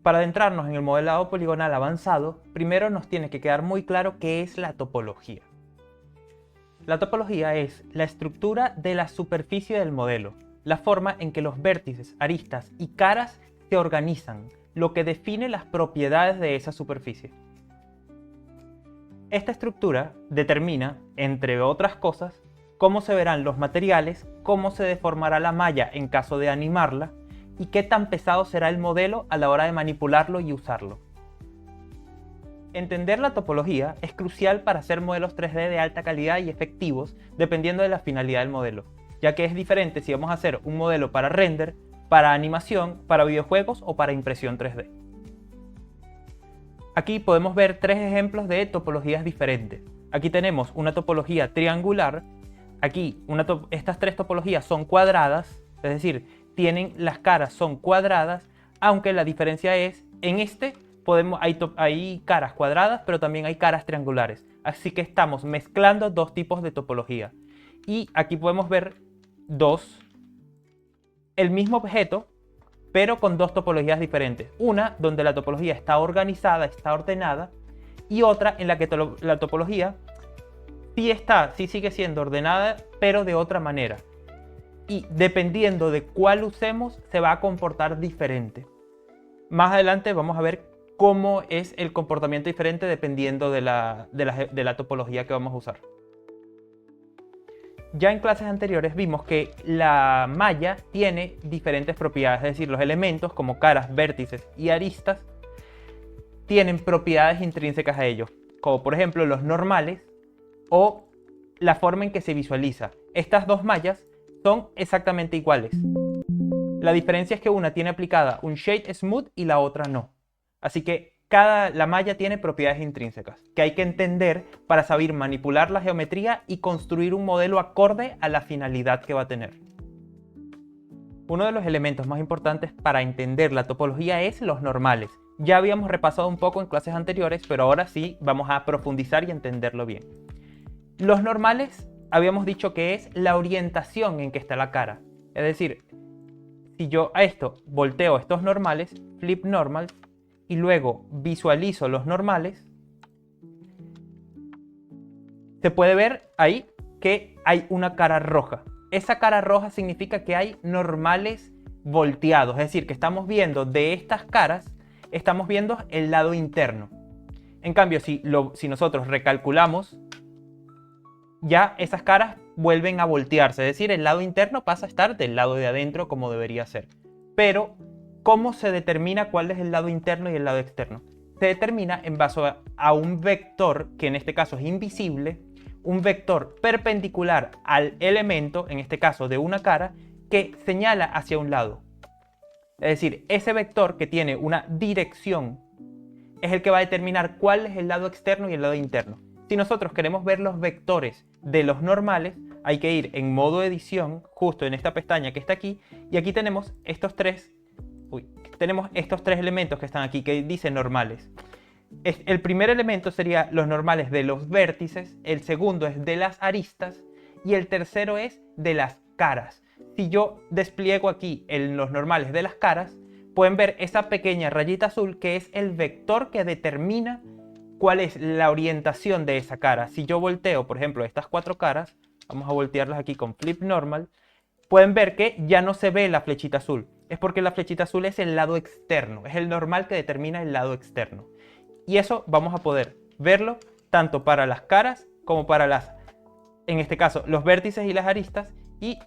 Para adentrarnos en el modelado poligonal avanzado, primero nos tiene que quedar muy claro qué es la topología. La topología es la estructura de la superficie del modelo, la forma en que los vértices, aristas y caras se organizan, lo que define las propiedades de esa superficie. Esta estructura determina, entre otras cosas, cómo se verán los materiales, cómo se deformará la malla en caso de animarla y qué tan pesado será el modelo a la hora de manipularlo y usarlo. Entender la topología es crucial para hacer modelos 3D de alta calidad y efectivos dependiendo de la finalidad del modelo, ya que es diferente si vamos a hacer un modelo para render, para animación, para videojuegos o para impresión 3D. Aquí podemos ver tres ejemplos de topologías diferentes. Aquí tenemos una topología triangular. Aquí estas tres topologías son cuadradas, es decir, las caras son cuadradas, aunque la diferencia es, en hay caras cuadradas, pero también hay caras triangulares. Así que estamos mezclando dos tipos de topología. Y aquí podemos ver el mismo objeto, pero con dos topologías diferentes. Una donde la topología está organizada, está ordenada, y otra en la que la topología sí sigue siendo ordenada, pero de otra manera. Y dependiendo de cuál usemos, se va a comportar diferente. Más adelante vamos a ver cómo es el comportamiento diferente dependiendo de la topología que vamos a usar. Ya en clases anteriores vimos que la malla tiene diferentes propiedades, es decir, los elementos como caras, vértices y aristas tienen propiedades intrínsecas a ellos, como por ejemplo los normales o la forma en que se visualiza. Estas dos mallas son exactamente iguales. La diferencia es que una tiene aplicada un Shade Smooth y la otra no. Así que la malla tiene propiedades intrínsecas que hay que entender para saber manipular la geometría y construir un modelo acorde a la finalidad que va a tener. Uno de los elementos más importantes para entender la topología es los normales. Ya habíamos repasado un poco en clases anteriores, pero ahora sí vamos a profundizar y entenderlo bien. Los normales habíamos dicho que es la orientación en que está la cara. Es decir, si yo a esto volteo estos normales, flip normals, y luego visualizo los normales, se puede ver ahí que hay una cara roja. Esa cara roja significa que hay normales volteados, es decir, que estamos viendo de estas caras, estamos viendo el lado interno. En cambio, si nosotros recalculamos, ya esas caras vuelven a voltearse, es decir, el lado interno pasa a estar del lado de adentro como debería ser. Pero ¿cómo se determina cuál es el lado interno y el lado externo? Se determina en base a un vector, que en este caso es invisible, un vector perpendicular al elemento, en este caso de una cara, que señala hacia un lado. Es decir, ese vector que tiene una dirección es el que va a determinar cuál es el lado externo y el lado interno. Si nosotros queremos ver los vectores de los normales, hay que ir en modo edición, justo en esta pestaña que está aquí, y aquí tenemos estos tres elementos que están aquí, que dicen normales. El primer elemento sería los normales de los vértices, el segundo es de las aristas y el tercero es de las caras. Si yo despliego aquí los normales de las caras, pueden ver esa pequeña rayita azul que es el vector que determina cuál es la orientación de esa cara. Si yo volteo, por ejemplo, estas cuatro caras, vamos a voltearlas aquí con flip normal, pueden ver que ya no se ve la flechita azul. Es porque la flechita azul es el lado externo, es el normal que determina el lado externo. Y eso vamos a poder verlo tanto para las caras como para en este caso, los vértices y las aristas, y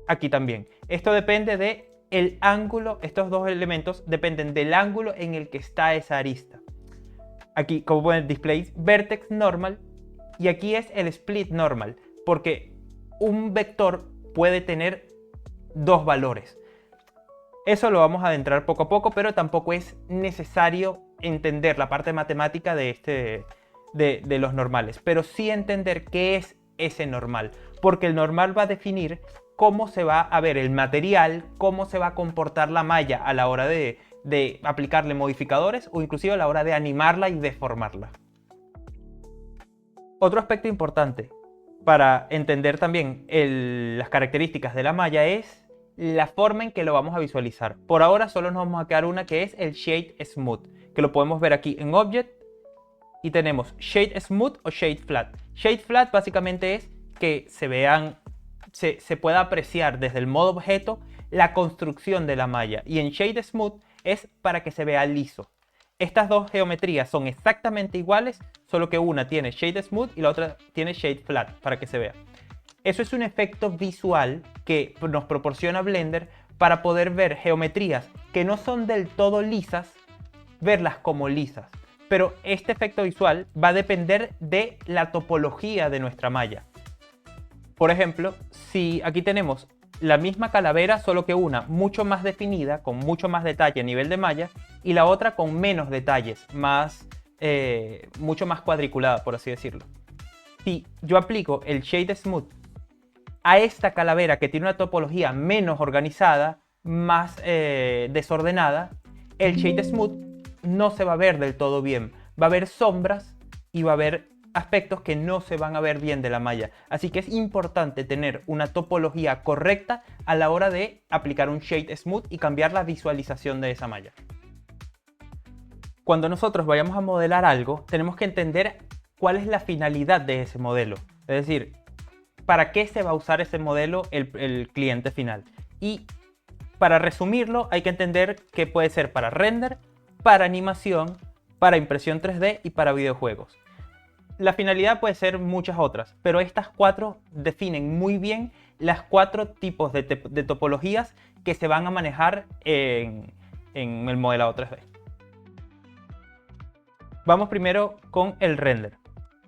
aquí también. Esto depende del ángulo, estos dos elementos dependen del ángulo en el que está esa arista. Aquí, como pueden display vertex normal, y aquí es el split normal, porque un vector puede tener dos valores. Eso lo vamos a adentrar poco a poco, pero tampoco es necesario entender la parte matemática de los normales, pero sí entender qué es ese normal, porque el normal va a definir cómo se va a ver el material, cómo se va a comportar la malla a la hora de aplicarle modificadores o inclusive a la hora de animarla y deformarla. Otro aspecto importante para entender también las características de la malla es la forma en que lo vamos a visualizar. Por ahora solo nos vamos a quedar una que es el Shade Smooth, que lo podemos ver aquí en Object y tenemos Shade Smooth o Shade Flat. Shade Flat básicamente es que se pueda apreciar desde el modo objeto la construcción de la malla, y en Shade Smooth es para que se vea liso. Estas dos geometrías son exactamente iguales, solo que una tiene Shade Smooth y la otra tiene Shade Flat para que se vea. Eso es un efecto visual que nos proporciona Blender para poder ver geometrías que no son del todo lisas, verlas como lisas. Pero este efecto visual va a depender de la topología de nuestra malla. Por ejemplo, si aquí tenemos la misma calavera, solo que una mucho más definida, con mucho más detalle a nivel de malla, y la otra con menos detalles, mucho más cuadriculada, por así decirlo. Si yo aplico el Shade Smooth a esta calavera que tiene una topología menos organizada, más desordenada, el Shade Smooth no se va a ver del todo bien. Va a haber sombras y va a haber aspectos que no se van a ver bien de la malla. Así que es importante tener una topología correcta a la hora de aplicar un Shade Smooth y cambiar la visualización de esa malla. Cuando nosotros vayamos a modelar algo, tenemos que entender cuál es la finalidad de ese modelo. Es decir, para qué se va a usar ese modelo el cliente final. Y para resumirlo, hay que entender que puede ser para render, para animación, para impresión 3D y para videojuegos. La finalidad puede ser muchas otras, pero estas cuatro definen muy bien las cuatro tipos de topologías que se van a manejar en el modelado 3D. Vamos primero con el render.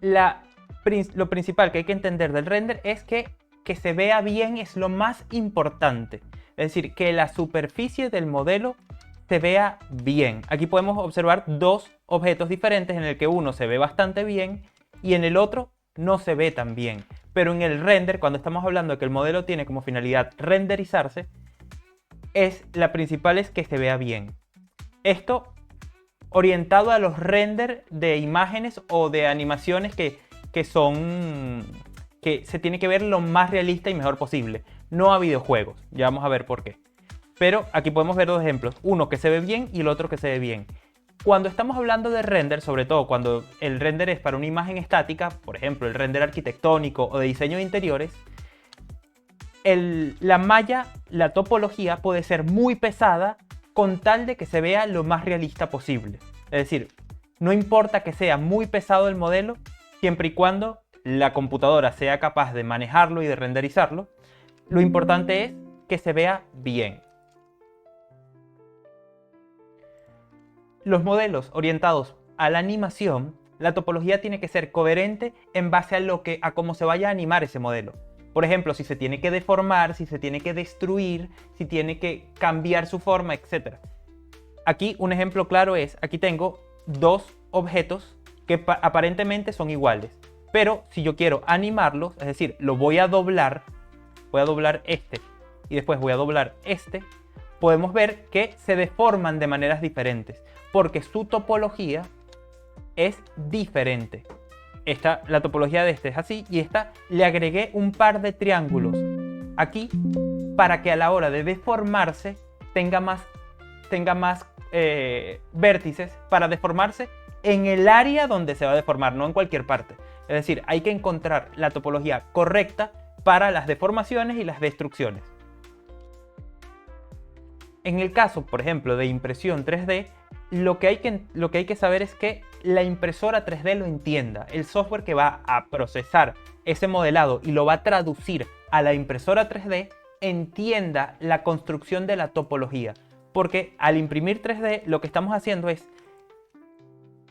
Lo principal que hay que entender del render es que se vea bien es lo más importante. Es decir, que la superficie del modelo se vea bien. Aquí podemos observar dos objetos diferentes en el que uno se ve bastante bien y en el otro no se ve tan bien. Pero en el render, cuando estamos hablando de que el modelo tiene como finalidad renderizarse, la principal es que se vea bien. Esto orientado a los render de imágenes o de animaciones que se tiene que ver lo más realista y mejor posible, no a videojuegos. Ya vamos a ver por qué. Pero aquí podemos ver dos ejemplos, uno que se ve bien y el otro que se ve bien. Cuando estamos hablando de render, sobre todo cuando el render es para una imagen estática, por ejemplo el render arquitectónico o de diseño de interiores, la malla, la topología puede ser muy pesada con tal de que se vea lo más realista posible. Es decir, no importa que sea muy pesado el modelo, siempre y cuando la computadora sea capaz de manejarlo y de renderizarlo, lo importante es que se vea bien. Los modelos orientados a la animación, la topología tiene que ser coherente en base a cómo se vaya a animar ese modelo. Por ejemplo, si se tiene que deformar, si se tiene que destruir, si tiene que cambiar su forma, etc. Aquí un ejemplo claro es, aquí tengo dos objetos que aparentemente son iguales. Pero si yo quiero animarlos, es decir, lo voy a doblar este y después voy a doblar este, podemos ver que se deforman de maneras diferentes, porque su topología es diferente. La topología de este es así y esta le agregué un par de triángulos aquí para que a la hora de deformarse tenga más vértices para deformarse en el área donde se va a deformar, no en cualquier parte. Es decir, hay que encontrar la topología correcta para las deformaciones y las destrucciones. En el caso, por ejemplo, de impresión 3D, lo que hay que saber es que la impresora 3D lo entienda. El software que va a procesar ese modelado y lo va a traducir a la impresora 3D entienda la construcción de la topología. Porque al imprimir 3D lo que estamos haciendo es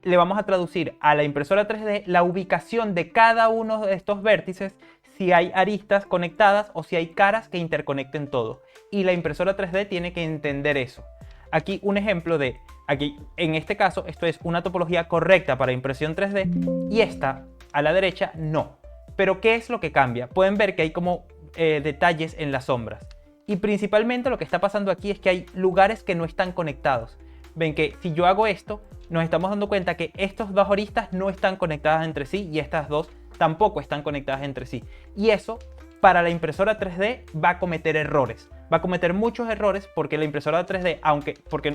le vamos a traducir a la impresora 3D la ubicación de cada uno de estos vértices, si hay aristas conectadas o si hay caras que interconecten todo. Y la impresora 3D tiene que entender eso. Aquí un ejemplo en este caso, esto es una topología correcta para impresión 3D y esta a la derecha no. Pero ¿qué es lo que cambia? Pueden ver que hay como detalles en las sombras. Y principalmente lo que está pasando aquí es que hay lugares que no están conectados. Ven que si yo hago esto, nos estamos dando cuenta que estas dos aristas no están conectadas entre sí y estas dos tampoco están conectadas entre sí. Y eso, para la impresora 3D, va a cometer errores. Va a cometer muchos errores porque la impresora 3D,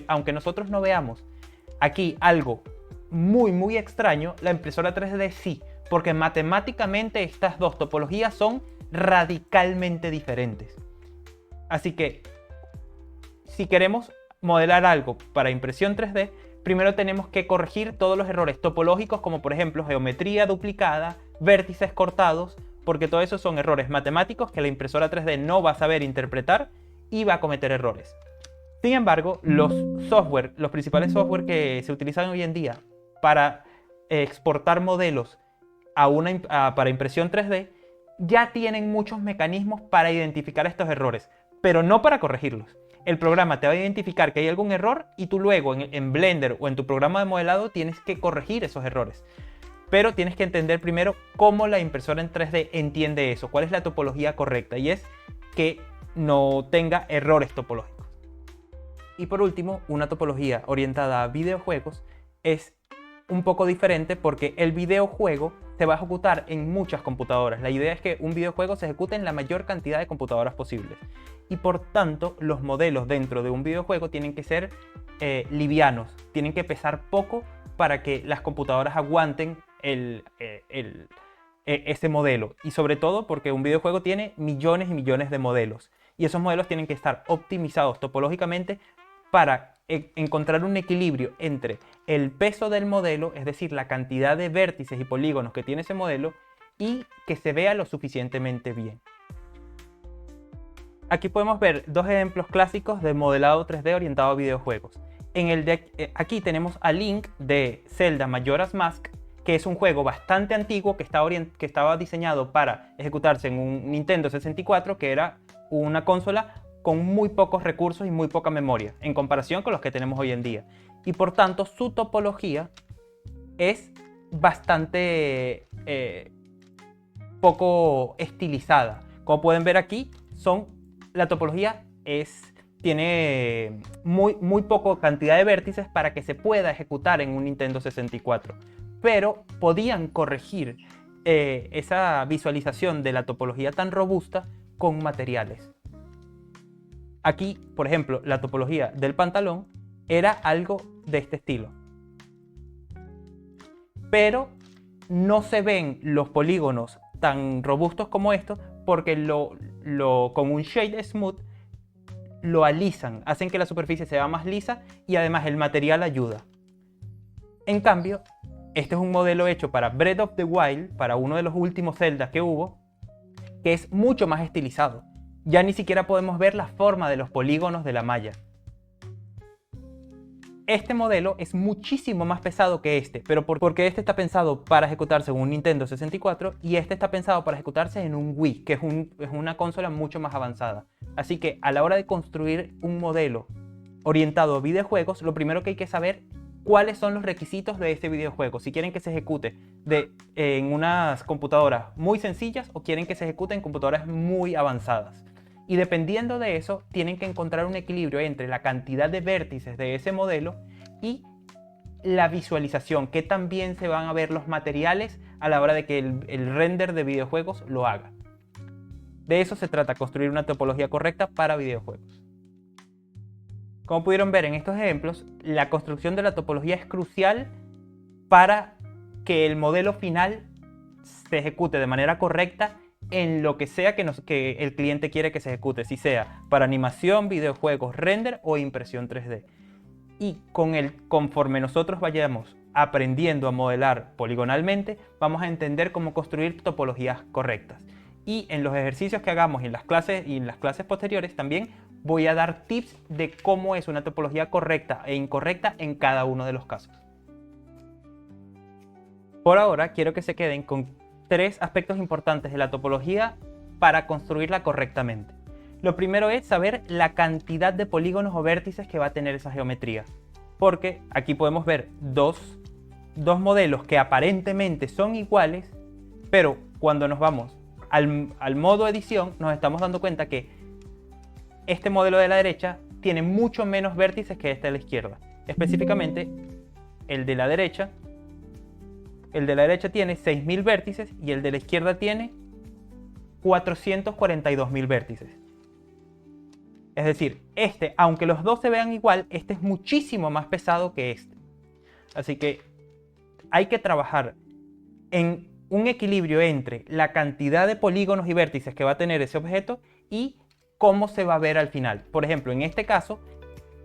aunque nosotros no veamos aquí algo muy extraño, la impresora 3D sí, porque matemáticamente estas dos topologías son radicalmente diferentes. Así que si queremos modelar algo para impresión 3D, primero tenemos que corregir todos los errores topológicos, como por ejemplo geometría duplicada, vértices cortados, porque todo eso son errores matemáticos que la impresora 3D no va a saber interpretar y va a cometer errores. Sin embargo, los principales software que se utilizan hoy en día para exportar modelos para impresión 3D ya tienen muchos mecanismos para identificar estos errores, pero no para corregirlos. El programa te va a identificar que hay algún error y tú luego en Blender o en tu programa de modelado tienes que corregir esos errores. Pero tienes que entender primero cómo la impresora en 3D entiende eso, cuál es la topología correcta, y es que no tenga errores topológicos. Y por último, una topología orientada a videojuegos es un poco diferente porque el videojuego se va a ejecutar en muchas computadoras. La idea es que un videojuego se ejecute en la mayor cantidad de computadoras posibles. Y por tanto, los modelos dentro de un videojuego tienen que ser livianos, tienen que pesar poco para que las computadoras aguanten ese modelo. Y sobre todo porque un videojuego tiene millones y millones de modelos. Y esos modelos tienen que estar optimizados topológicamente para encontrar un equilibrio entre el peso del modelo, es decir, la cantidad de vértices y polígonos que tiene ese modelo, y que se vea lo suficientemente bien. Aquí podemos ver dos ejemplos clásicos de modelado 3D orientado a videojuegos. Aquí tenemos a Link de Zelda Majora's Mask, que es un juego bastante antiguo que estaba diseñado para ejecutarse en un Nintendo 64, que era una consola con muy pocos recursos y muy poca memoria en comparación con los que tenemos hoy en día. Y por tanto su topología es bastante poco estilizada. Como pueden ver aquí, la topología tiene muy poca cantidad de vértices para que se pueda ejecutar en un Nintendo 64. Pero podían corregir esa visualización de la topología tan robusta con materiales. Aquí, por ejemplo, la topología del pantalón era algo de este estilo. Pero no se ven los polígonos tan robustos como estos porque con un shade smooth lo alisan, hacen que la superficie sea más lisa y además el material ayuda. En cambio, este es un modelo hecho para Breath of the Wild, para uno de los últimos Zelda que hubo, que es mucho más estilizado. Ya ni siquiera podemos ver la forma de los polígonos de la malla. Este modelo es muchísimo más pesado que este, pero porque este está pensado para ejecutarse en un Nintendo 64 y este está pensado para ejecutarse en un Wii, que es una consola mucho más avanzada. Así que a la hora de construir un modelo orientado a videojuegos, lo primero que hay que saber cuáles son los requisitos de este videojuego. Si quieren que se ejecute en unas computadoras muy sencillas o quieren que se ejecute en computadoras muy avanzadas. Y dependiendo de eso, tienen que encontrar un equilibrio entre la cantidad de vértices de ese modelo y la visualización, que también se van a ver los materiales a la hora de que el render de videojuegos lo haga. De eso se trata, construir una topología correcta para videojuegos. Como pudieron ver en estos ejemplos, la construcción de la topología es crucial para que el modelo final se ejecute de manera correcta en lo que sea que el cliente quiere que se ejecute, si sea para animación, videojuegos, render o impresión 3D. Y conforme nosotros vayamos aprendiendo a modelar poligonalmente, vamos a entender cómo construir topologías correctas. Y en los ejercicios que hagamos y en las clases posteriores también voy a dar tips de cómo es una topología correcta e incorrecta en cada uno de los casos. Por ahora quiero que se queden con 3 aspectos importantes de la topología para construirla correctamente. Lo primero es saber la cantidad de polígonos o vértices que va a tener esa geometría. Porque aquí podemos ver dos modelos que aparentemente son iguales, pero cuando nos vamos al modo edición nos estamos dando cuenta que este modelo de la derecha tiene mucho menos vértices que este de la izquierda. Específicamente, el de la derecha tiene 6.000 vértices y el de la izquierda tiene 442.000 vértices. Es decir, este, aunque los dos se vean igual, este es muchísimo más pesado que este. Así que hay que trabajar en un equilibrio entre la cantidad de polígonos y vértices que va a tener ese objeto y cómo se va a ver al final. Por ejemplo, en este caso,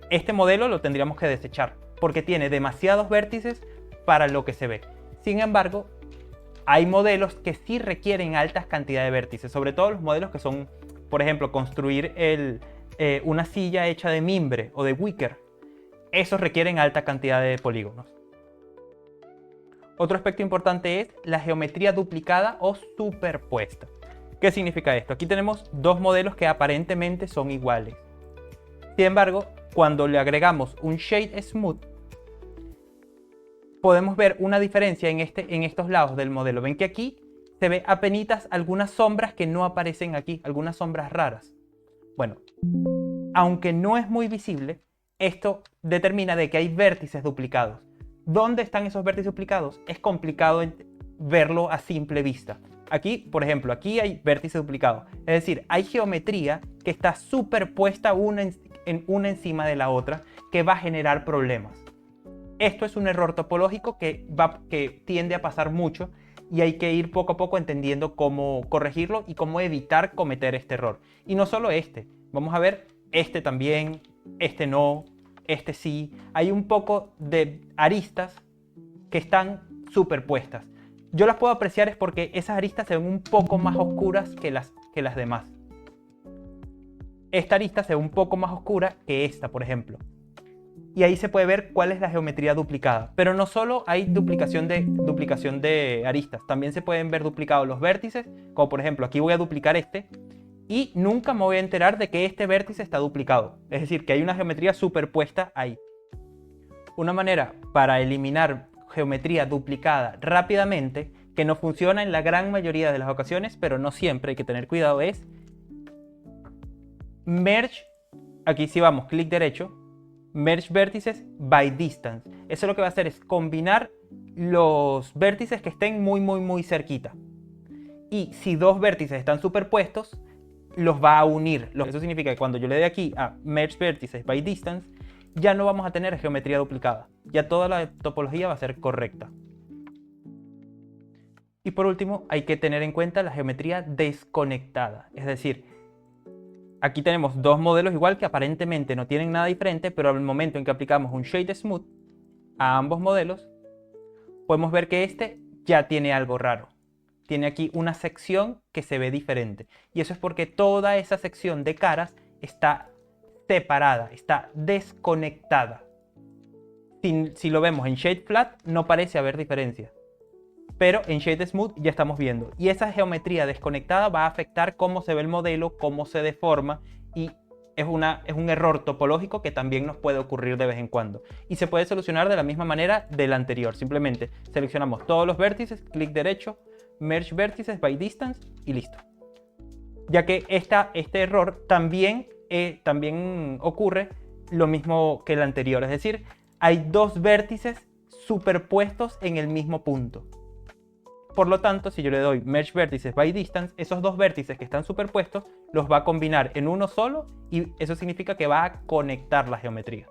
este modelo lo tendríamos que desechar porque tiene demasiados vértices para lo que se ve. Sin embargo, hay modelos que sí requieren altas cantidades de vértices, sobre todo los modelos que son, por ejemplo, construir una silla hecha de mimbre o de wicker. Esos requieren alta cantidad de polígonos. Otro aspecto importante es la geometría duplicada o superpuesta. ¿Qué significa esto? Aquí tenemos dos modelos que aparentemente son iguales. Sin embargo, cuando le agregamos un Shade Smooth, podemos ver una diferencia en estos lados del modelo. Ven que aquí se ve apenitas algunas sombras que no aparecen aquí, algunas sombras raras. Bueno, aunque no es muy visible, esto determina de que hay vértices duplicados. ¿Dónde están esos vértices duplicados? Es complicado verlo a simple vista. Aquí, por ejemplo, aquí hay vértices duplicados. Es decir, hay geometría que está superpuesta una encima de la otra que va a generar problemas. Esto es un error topológico que tiende a pasar mucho y hay que ir poco a poco entendiendo cómo corregirlo y cómo evitar cometer este error. Y no solo este, vamos a ver este también, este no, este sí. Hay un poco de aristas que están superpuestas. Yo las puedo apreciar es porque esas aristas se ven un poco más oscuras que las demás. Esta arista se ve un poco más oscura que esta, por ejemplo. Y ahí se puede ver cuál es la geometría duplicada. Pero no solo hay duplicación de aristas, también se pueden ver duplicados los vértices, como por ejemplo aquí voy a duplicar este, y nunca me voy a enterar de que este vértice está duplicado. Es decir, que hay una geometría superpuesta ahí. Una manera para eliminar geometría duplicada rápidamente, que no funciona en la gran mayoría de las ocasiones, pero no siempre, hay que tener cuidado, es Merge, aquí sí vamos, clic derecho, Merge Vértices by Distance. Eso lo que va a hacer es combinar los vértices que estén muy cerquita. Y si dos vértices están superpuestos, los va a unir. Eso significa que cuando yo le dé aquí a Merge Vertices by Distance, ya no vamos a tener geometría duplicada. Ya toda la topología va a ser correcta. Y por último, hay que tener en cuenta la geometría desconectada. Es decir, aquí tenemos dos modelos igual que aparentemente no tienen nada diferente, pero al momento en que aplicamos un Shade Smooth a ambos modelos, podemos ver que este ya tiene algo raro. Tiene aquí una sección que se ve diferente. Y eso es porque toda esa sección de caras está separada, está desconectada. Si lo vemos en Shade Flat, no parece haber diferencia. Pero en Shade Smooth ya estamos viendo. Y esa geometría desconectada va a afectar cómo se ve el modelo, cómo se deforma. Y es un error topológico que también nos puede ocurrir de vez en cuando. Y se puede solucionar de la misma manera del anterior. Simplemente seleccionamos todos los vértices, clic derecho, Merge Vertices by Distance y listo. Ya que este error también ocurre lo mismo que el anterior. Es decir, hay dos vértices superpuestos en el mismo punto. Por lo tanto, si yo le doy Merge Vertices by Distance, esos dos vértices que están superpuestos los va a combinar en uno solo y eso significa que va a conectar la geometría.